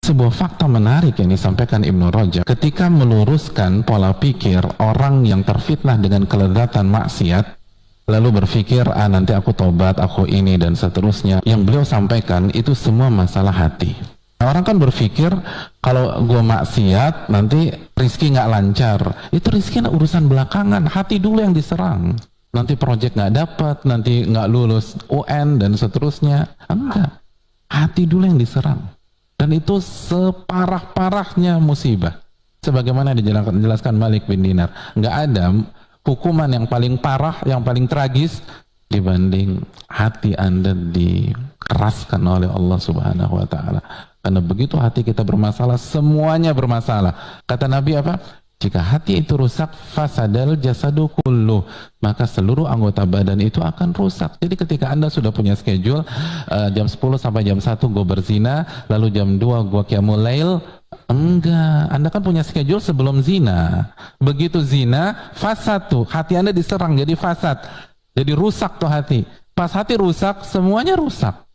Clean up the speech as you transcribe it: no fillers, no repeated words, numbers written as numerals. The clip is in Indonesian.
Sebuah fakta menarik yang disampaikan Ibnu Rajab ketika meluruskan pola pikir orang yang terfitnah dengan kelezatan maksiat, lalu berpikir, nanti aku tobat, aku ini dan seterusnya. Yang beliau sampaikan itu semua masalah hati. Nah, orang kan berpikir kalau gue maksiat nanti rizki nggak lancar. Itu rizki urusan belakangan, hati dulu yang diserang. Nanti proyek nggak dapat, nanti nggak lulus UN dan seterusnya. Enggak, hati dulu yang diserang. Dan itu separah-parahnya musibah. Sebagaimana dijelaskan Malik bin Dinar, nggak ada hukuman yang paling parah, yang paling tragis dibanding hati Anda dikeraskan oleh Allah Subhanahu wa Ta'ala. Karena begitu hati kita bermasalah, semuanya bermasalah. Kata Nabi apa? Jika hati itu rusak, fasadal jasadu kulluh, maka seluruh anggota badan itu akan rusak. Jadi ketika Anda sudah punya schedule, jam 10 sampai jam 1 gue berzina, lalu jam 2 gue qiyamul lail, enggak. Anda kan punya schedule sebelum zina. Begitu zina, fasad tuh, hati Anda diserang jadi fasad. Jadi rusak tuh hati. Pas hati rusak, semuanya rusak.